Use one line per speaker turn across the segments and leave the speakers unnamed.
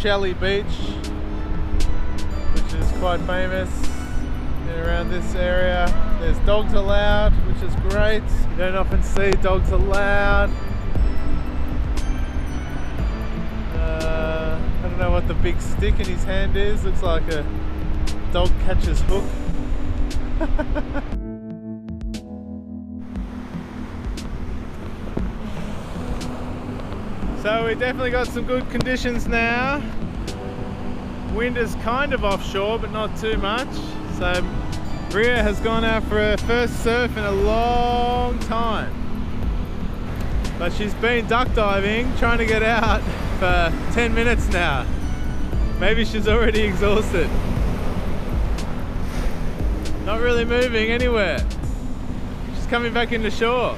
Shelley Beach, which is quite famous around this area. There's dogs allowed, which is great. You don't often see dogs allowed. I don't know what the big stick in his hand is. Looks like a dog catcher's hook. So we definitely got some good conditions now. Wind is kind of offshore, but not too much. So Ria has gone out for her first surf in a long time. But she's been duck diving, trying to get out for 10 minutes now. Maybe she's already exhausted. Not really moving anywhere. She's coming back into shore.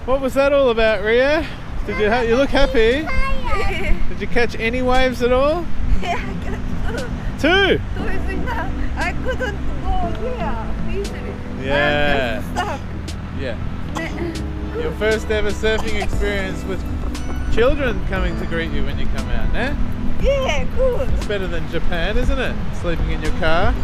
What was that all about, Ria? Did you look happy? Did you catch any waves at all?
Yeah, I got
two.
I couldn't go here easily.
Yeah.
I'm stuck.
Yeah. Your first ever surfing experience with children coming to greet you when you come out, eh?
Yeah, good.
It's better than Japan, isn't it? Sleeping in your car.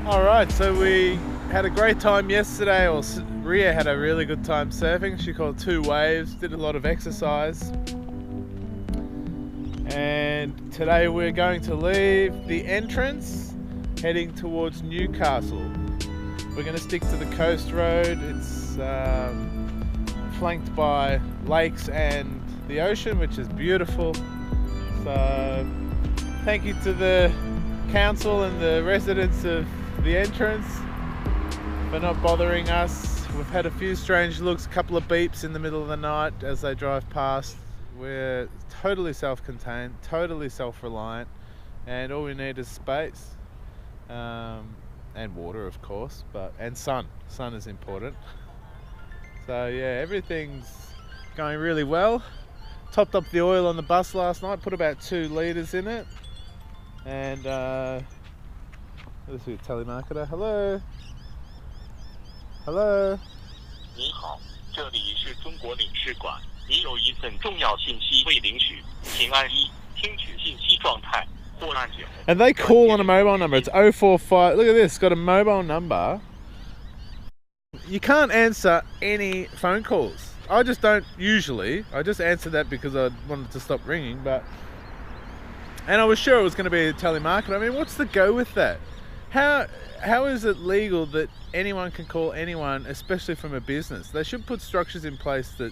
Alright, so we had a great time yesterday, or Ria had a really good time surfing. She caught 2 waves, did a lot of exercise. And today we're going to leave the entrance, heading towards Newcastle. We're going to stick to the coast road. It's flanked by lakes and the ocean, which is beautiful. So thank you to the council and the residents of the entrance for not bothering us. We've had a few strange looks, a couple of beeps in the middle of the night as they drive past. We're totally self-contained, totally self-reliant, and all we need is space and water, of course, and sun. Sun is important. So yeah, everything's going really well. Topped up the oil on the bus last night, put about 2 litres in it, and this is a telemarketer. Hello. Hello.
你好，这里是中国领事馆。您有一份重要信息未领取，请按1听取信息状态，或按9。
And they call on a mobile number. It's 045. Look at this. It's got a mobile number. You can't answer any phone calls. I just don't usually. I just answer that because I wanted to stop ringing. And I was sure it was going to be a telemarketer. I mean, what's the go with that? How is it legal that anyone can call anyone, especially from a business? They should put structures in place that...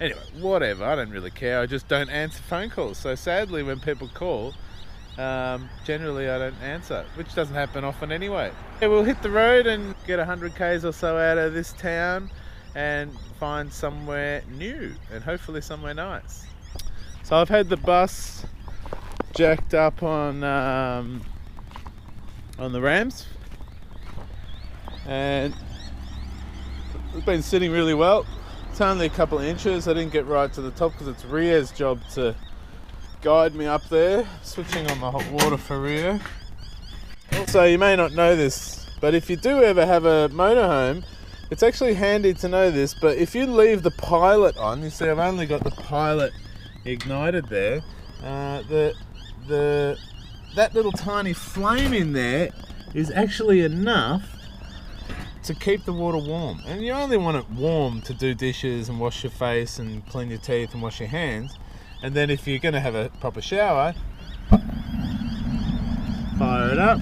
Anyway, whatever, I don't really care. I just don't answer phone calls. So sadly, when people call, generally I don't answer, which doesn't happen often anyway. Yeah, we'll hit the road and get 100 k's or so out of this town and find somewhere new and hopefully somewhere nice. So I've had the bus jacked up on the rams, and it's been sitting really well. It's only a couple of inches. I didn't get right to the top because it's Ria's job to guide me up there. Switching on the hot water for Ria. Also, you may not know this, but if you do ever have a motorhome, it's actually handy to know this, but if you leave the pilot on, you see I've only got the pilot ignited there, that little tiny flame in there is actually enough to keep the water warm. And you only want it warm to do dishes and wash your face and clean your teeth and wash your hands. And then if you're going to have a proper shower, fire it up.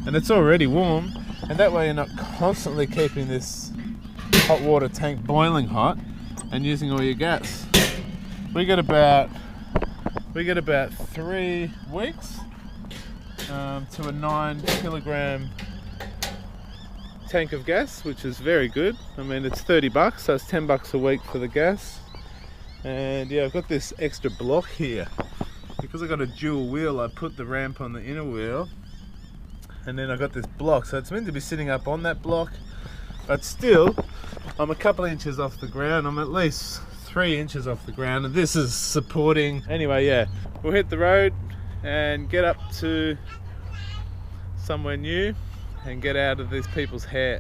And it's already warm. And that way you're not constantly keeping this hot water tank boiling hot and using all your gas. We get about 3 weeks to a 9 kilogram tank of gas, which is very good. I mean, it's $30, so it's $10 a week for the gas. And yeah, I've got this extra block here because I got a dual wheel. I put the ramp on the inner wheel, and then I got this block, so it's meant to be sitting up on that block, but still I'm a couple of inches off the ground. I'm at least 3 inches off the ground, and this is supporting. Anyway, yeah, we'll hit the road, and get up to somewhere new and get out of these people's hair.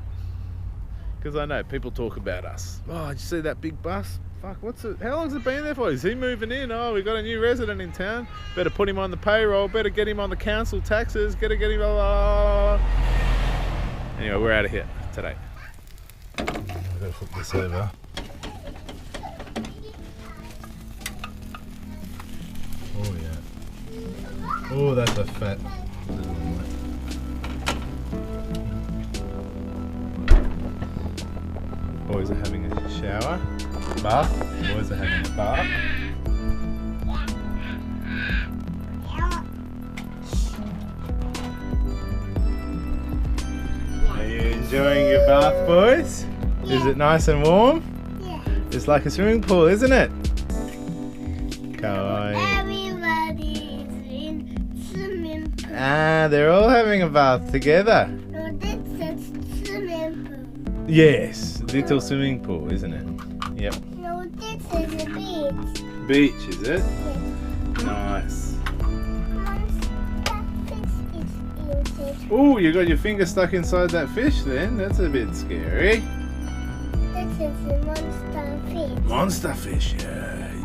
Because I know people talk about us. Oh, did you see that big bus? Fuck, what's it? How long's it been there for? Is he moving in? Oh, we got a new resident in town. Better put him on the payroll. Better get him on the council taxes. Get him. Blah, blah. Anyway, we're out of here today. I've got to flip this over. Oh yeah. Oh, that's a fat little one. Boys are having a shower. Bath. Boys are having a bath. Are you enjoying your bath, boys? Yeah. Is it nice and warm?
Yeah.
It's like a swimming pool, isn't it? Kawaii.
Everybody is in swimming pool.
Ah, they're all having a bath together.
No, that's a swimming pool.
Yes, little swimming pool, isn't it? Yep.
No, this is a beach.
Beach, is it?
Yes.
Nice.
Oh,
Oh, you got your finger stuck inside that fish then? That's a bit scary.
this is a monster fish.
Monster fish, yeah.